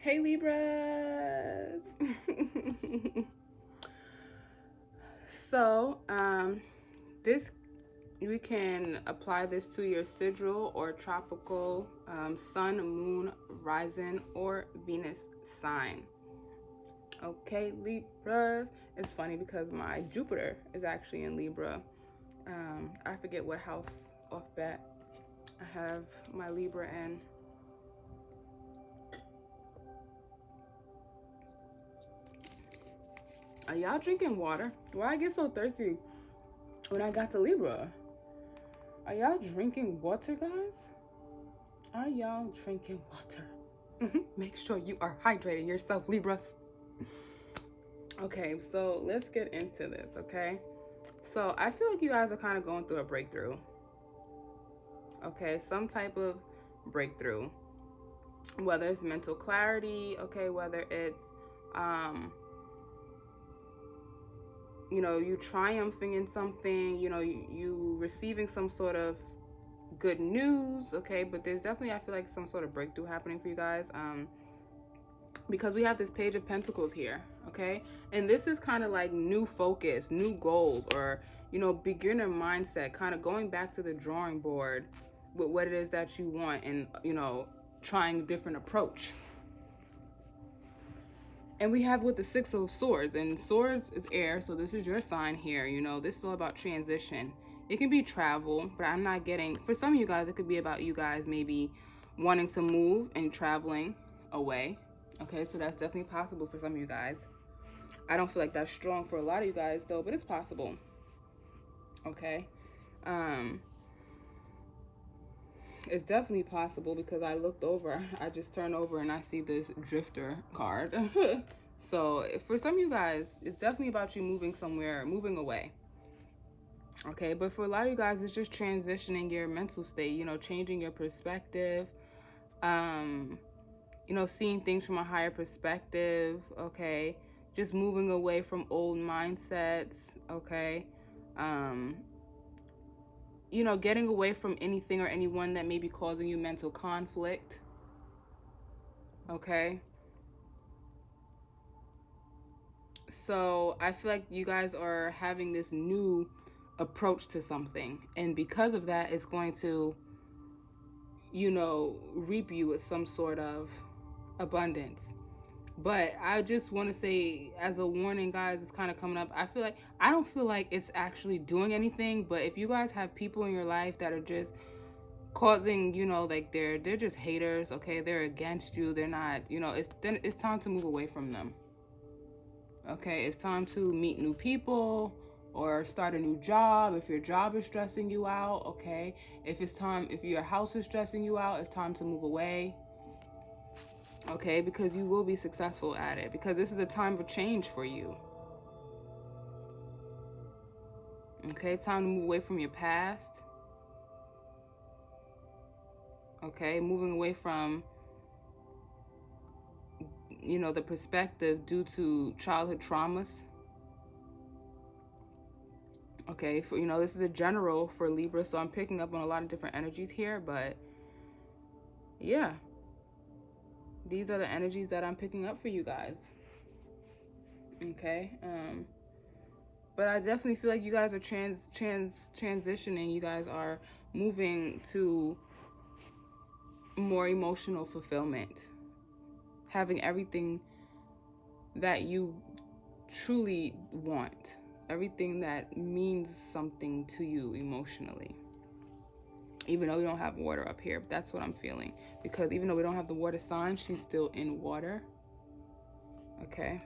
Hey Libras! So, this we can apply this to your sidereal or tropical sun, moon, rising, or Venus sign. Okay, Libras. It's funny because my Jupiter is actually in Libra. I forget what house off bat I have my Libra in. Are y'all drinking water? Why I get so thirsty when I got to Libra? Are y'all drinking water, guys? Are y'all drinking water? Make sure you are hydrating yourself, Libras. Okay, so let's get into this, okay? So I feel like you guys are kind of going through a breakthrough. Okay, some type of breakthrough. Whether it's mental clarity, okay, whether it's you triumphing in something, you receiving some sort of good news, okay, but there's definitely, I feel like, some sort of breakthrough happening for you guys, because we have this Page of Pentacles here, okay, and this is kind of like new focus, new goals, or beginner mindset, kind of going back to the drawing board with what it is that you want, and trying a different approach. And we have with the Six of Swords, and Swords is air, so this is your sign here. This is all about transition. It can be travel, but I'm not getting, for some of you guys, it could be about you guys maybe wanting to move and traveling away. Okay, so that's definitely possible for some of you guys. I don't feel like that's strong for a lot of you guys though, but it's possible. Okay. It's definitely possible because I looked over, I just turned over and I see this drifter card. So for some of you guys, it's definitely about you moving somewhere, moving away. Okay, but for a lot of you guys, it's just transitioning your mental state, changing your perspective, seeing things from a higher perspective, okay? Just moving away from old mindsets, okay? Getting away from anything or anyone that may be causing you mental conflict, okay? So I feel like you guys are having this new approach to something, and because of that, it's going to, reap you with some sort of abundance. But I just want to say, as a warning, guys, it's kind of coming up. I don't feel like it's actually doing anything, but if you guys have people in your life that are just causing, like they're just haters, okay, they're against you, they're not, it's time to move away from them. Okay, it's time to meet new people or start a new job if your job is stressing you out, okay? If your house is stressing you out, it's time to move away. Okay, because you will be successful at it, because this is a time of change for you. Okay, it's time to move away from your past. Okay, moving away from the perspective due to childhood traumas. Okay, this is a general for Libra, so I'm picking up on a lot of different energies here, but yeah, these are the energies that I'm picking up for you guys. Okay, but I definitely feel like you guys are transitioning. You guys are moving to more emotional fulfillment, having everything that you truly want, everything that means something to you emotionally. Even though we don't have water up here, that's what I'm feeling, because even though we don't have the water sign, she's still in water. Okay,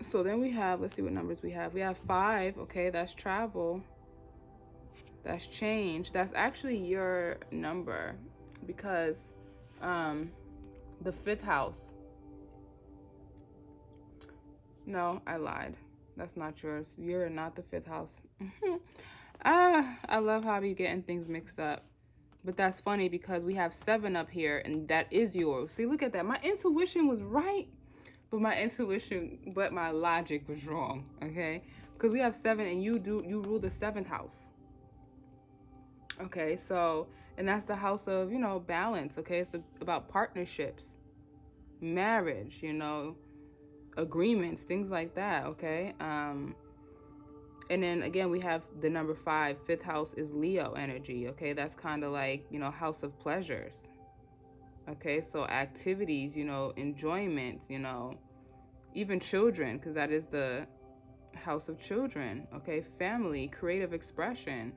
so then we have, let's see what numbers we have. We have 5. Okay, that's travel, that's change. That's actually your number, because the 5th house, no, I lied, that's not yours. You're not the 5th house. I love how you getting things mixed up, but that's funny because we have 7 up here and that is yours. See, look at that. My intuition was right, but my logic was wrong. Okay, because we have 7 and you rule the 7th house. Okay, so, and that's the house of, balance. Okay, it's about partnerships, marriage, agreements, things like that. Okay. And then again, we have the number 5, fifth house is Leo energy. Okay, that's kind of like, house of pleasures. Okay, so activities, enjoyment, even children, because that is the house of children. Okay, family, creative expression,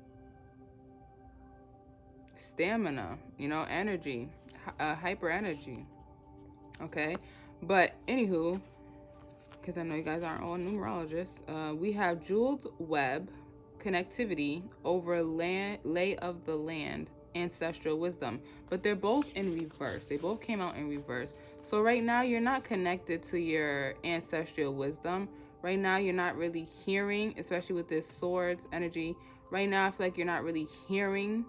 stamina, energy, hyper energy. Okay, but anywho, because I know you guys aren't all numerologists, we have jeweled web, connectivity, over land, lay of the land, ancestral wisdom. But they're both in reverse. They both came out in reverse. So right now you're not connected to your ancestral wisdom. Right now you're not really hearing, especially with this swords energy. Right now I feel like you're not really hearing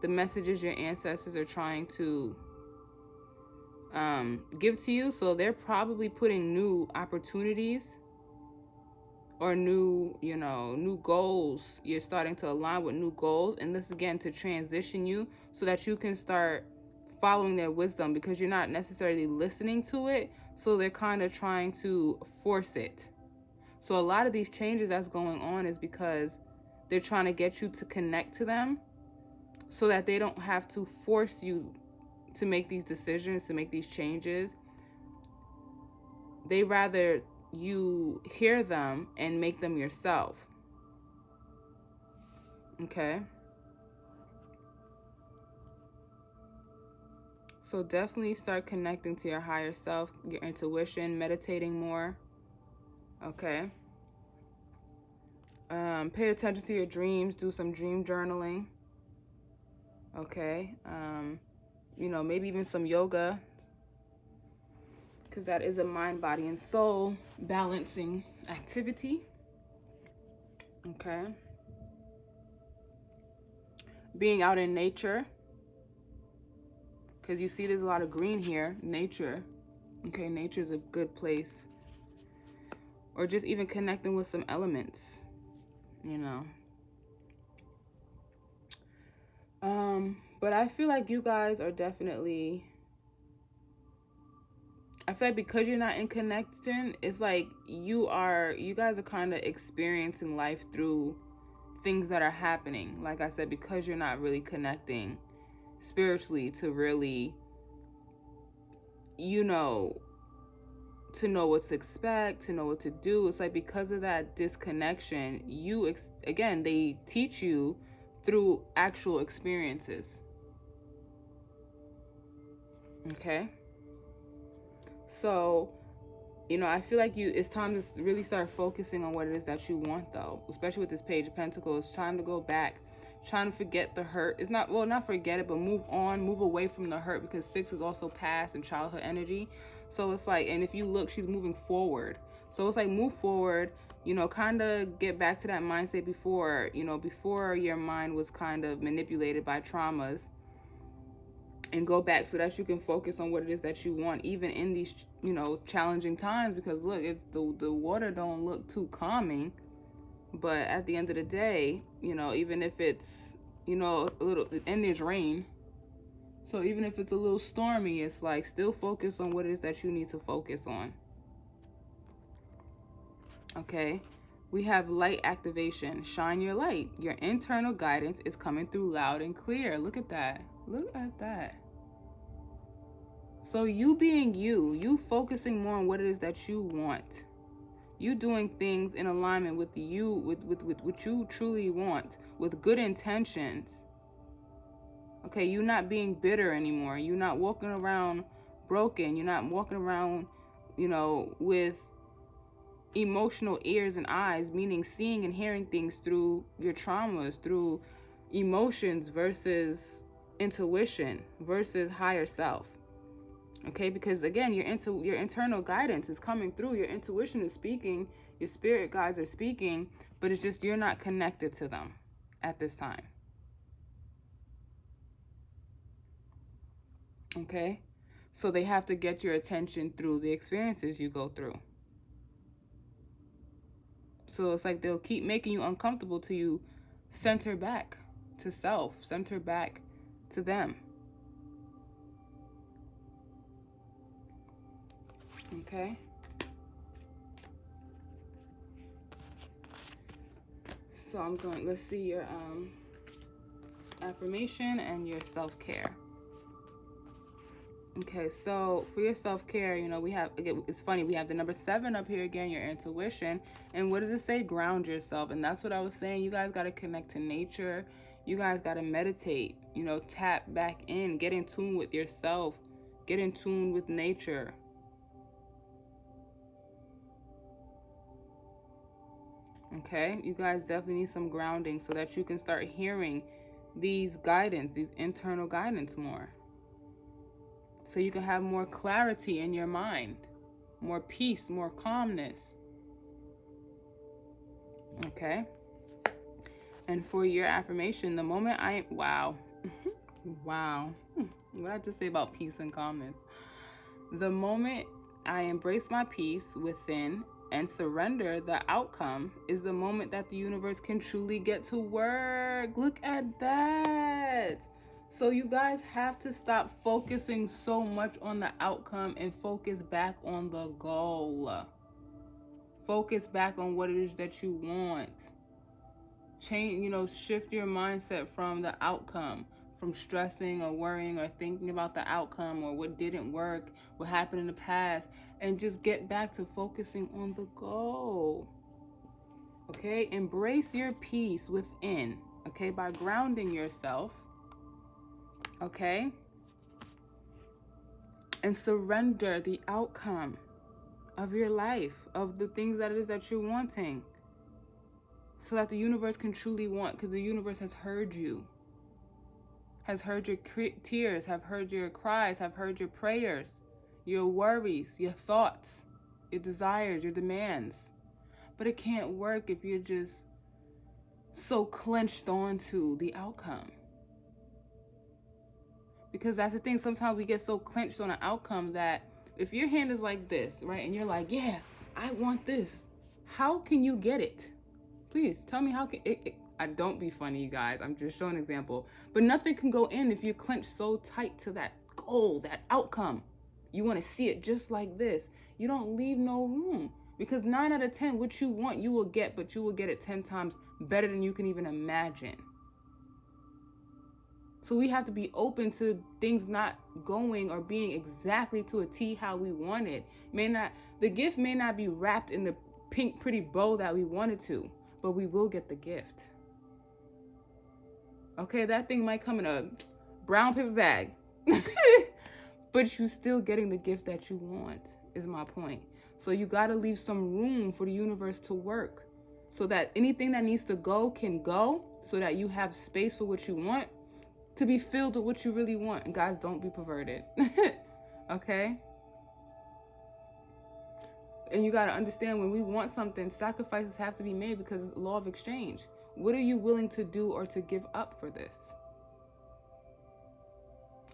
the messages your ancestors are trying to give to you. So they're probably putting new opportunities or new goals. You're starting to align with new goals, and this again to transition you so that you can start following their wisdom, because you're not necessarily listening to it, so they're kind of trying to force it. So a lot of these changes that's going on is because they're trying to get you to connect to them so that they don't have to force you to make these decisions, to make these changes. They rather you hear them and make them yourself. Okay? So definitely start connecting to your higher self, your intuition, meditating more. Okay? Pay attention to your dreams. Do some dream journaling. Okay? Maybe even some yoga, because that is a mind, body, and soul balancing activity. Okay? Being out in nature, because you see there's a lot of green here. Nature. Okay, nature is a good place. Or just even connecting with some elements, But I feel like you guys are definitely, I feel like because you're not in connection, it's like you guys are kind of experiencing life through things that are happening. Like I said, because you're not really connecting spiritually to really, to know what to expect, to know what to do. It's like because of that disconnection, again, they teach you through actual experiences. Okay? So, I feel like it's time to really start focusing on what it is that you want, though. Especially with this Page of Pentacles. It's time to go back, trying to forget the hurt. It's not forget it, but move on, move away from the hurt, because 6 is also past and childhood energy. So it's like, and if you look, she's moving forward. So it's like, move forward, kind of get back to that mindset before your mind was kind of manipulated by traumas, and go back so that you can focus on what it is that you want, even in these, challenging times. Because look, if the water don't look too calming, but at the end of the day, even if it's, a little, and there's rain, so even if it's a little stormy, it's like still focus on what it is that you need to focus on. Okay? We have light activation. Shine your light. Your internal guidance is coming through loud and clear. Look at that. Look at that. So you being you focusing more on what it is that you want. You doing things in alignment with with what you truly want, with good intentions. Okay, you not being bitter anymore. You're not walking around broken. You're not walking around, with emotional ears and eyes, meaning seeing and hearing things through your traumas, through emotions versus intuition versus higher self. Okay, because again, your internal guidance is coming through. Your intuition is speaking. Your spirit guides are speaking, but it's just you're not connected to them at this time. Okay, so they have to get your attention through the experiences you go through. So it's like they'll keep making you uncomfortable till you center back. to self, center back to them. Okay. So I'm going, let's see your affirmation and your self-care. Okay, so for your self-care, you know, we have, it's funny, we have the number 7 up here again, your intuition. And what does it say? Ground yourself. And that's what I was saying. You guys got to connect to nature. You guys got to meditate, you know, tap back in, get in tune with yourself, get in tune with nature. Okay, you guys definitely need some grounding so that you can start hearing these guidance, these internal guidance more. So you can have more clarity in your mind, more peace, more calmness. Okay. And for your affirmation, the moment wow. Wow. What did I just say about peace and calmness? The moment I embrace my peace within and surrender the outcome is the moment that the universe can truly get to work. Look at that. So you guys have to stop focusing so much on the outcome and focus back on the goal. Focus back on what it is that you want. Change, you know, shift your mindset from the outcome, from stressing or worrying or thinking about the outcome or what didn't work, what happened in the past, and just get back to focusing on the goal. Okay? Embrace your peace within, okay, by grounding yourself. Okay? And surrender the outcome of your life, of the things that it is that you're wanting, so that the universe can truly want, because the universe has heard you, has heard your tears, have heard your cries, have heard your prayers, your worries, your thoughts, your desires, your demands. But it can't work if you're just so clenched onto the outcome. Because that's the thing, sometimes we get so clenched on an outcome that if your hand is like this, right, and you're like, yeah, I want this, how can you get it? Please tell me how can it. I don't be funny, you guys. I'm just showing an example. But nothing can go in if you're clenched so tight to that goal, that outcome. You want to see it just like this. You don't leave no room. Because 9 out of 10, what you want, you will get, but you will get it 10 times better than you can even imagine. So we have to be open to things not going or being exactly to a T how we want it. The gift may not be wrapped in the pink pretty bow that we wanted to, but we will get the gift. Okay, that thing might come in a brown paper bag, but you're still getting the gift that you want, is my point. So you got to leave some room for the universe to work so that anything that needs to go can go, so that you have space for what you want to be filled with what you really want. And guys, don't be perverted. Okay? And you got to understand, when we want something, sacrifices have to be made because it's law of exchange. What are you willing to do or to give up for this?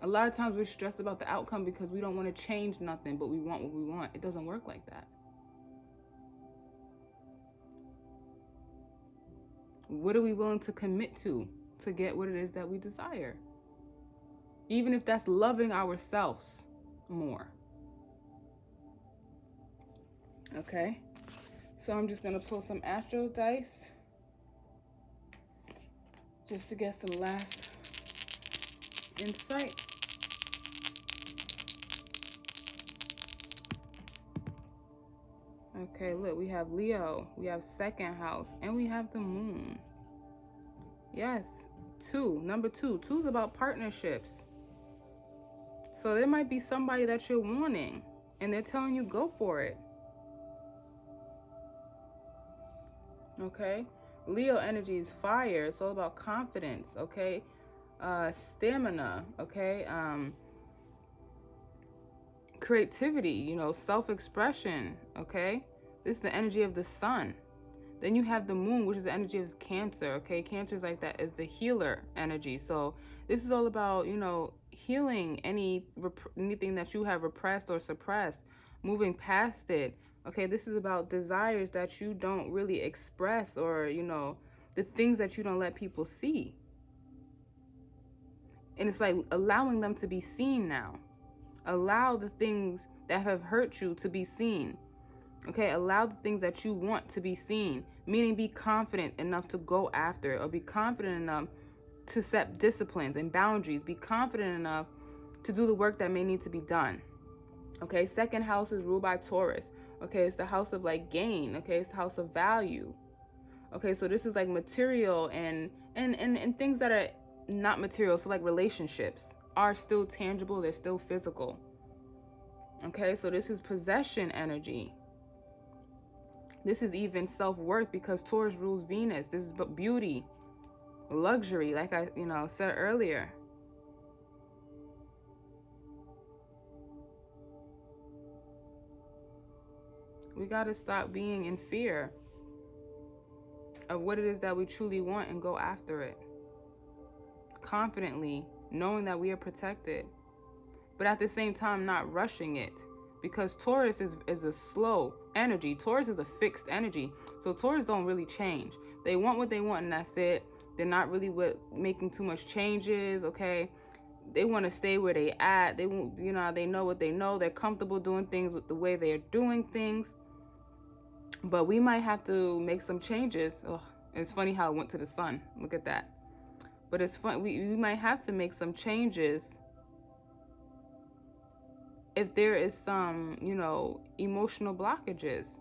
A lot of times we're stressed about the outcome because we don't want to change nothing, but we want what we want. It doesn't work like that. What are we willing to commit to get what it is that we desire? Even if that's loving ourselves more. Okay? So I'm just going to pull some astro dice just to get some last insight. Okay, look, we have Leo, we have 2nd house, and we have the moon. Yes, 2, number 2. 2 is about partnerships. So there might be somebody that you're wanting, and they're telling you go for it. Okay? Leo energy is fire. It's all about confidence, okay? Stamina, okay? Creativity, you know, self-expression, okay? This is the energy of the sun. Then you have the moon, which is the energy of Cancer, okay? Cancer is like that, is the healer energy. So this is all about, you know, healing anything that you have repressed or suppressed, moving past it. Okay, this is about desires that you don't really express, or, you know, the things that you don't let people see. And it's like allowing them to be seen now. Allow the things that have hurt you to be seen. Okay, allow the things that you want to be seen. Meaning be confident enough to go after it, or be confident enough to set disciplines and boundaries. Be confident enough to do the work that may need to be done. Okay, second house is ruled by Taurus. Okay, it's the house of like gain. Okay, it's the house of value. Okay, so this is like material and things that are not material. So like relationships are still tangible, they're still physical. Okay, so this is possession energy. This is even self-worth, because Taurus rules Venus. This is beauty, luxury, like I said earlier. We got to stop being in fear of what it is that we truly want and go after it confidently, knowing that we are protected, but at the same time not rushing it, because Taurus is a slow energy. Taurus is a fixed energy, so Taurus don't really change. They want what they want and that's it. They're not really making too much changes. Okay, they want to stay where they at. They won't, they know what they know. They're comfortable doing things with the way they're doing things. But we might have to make some changes. Ugh, it's funny how it went to the sun. Look at that. But it's fun. We might have to make some changes if there is some, emotional blockages.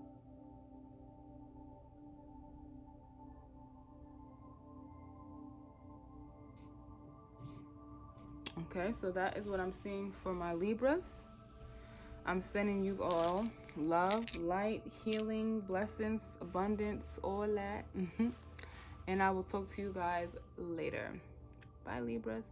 Okay, so that is what I'm seeing for my Libras. I'm sending you all love, light, healing, blessings, abundance, all that. And I will talk to you guys later. Bye, Libras.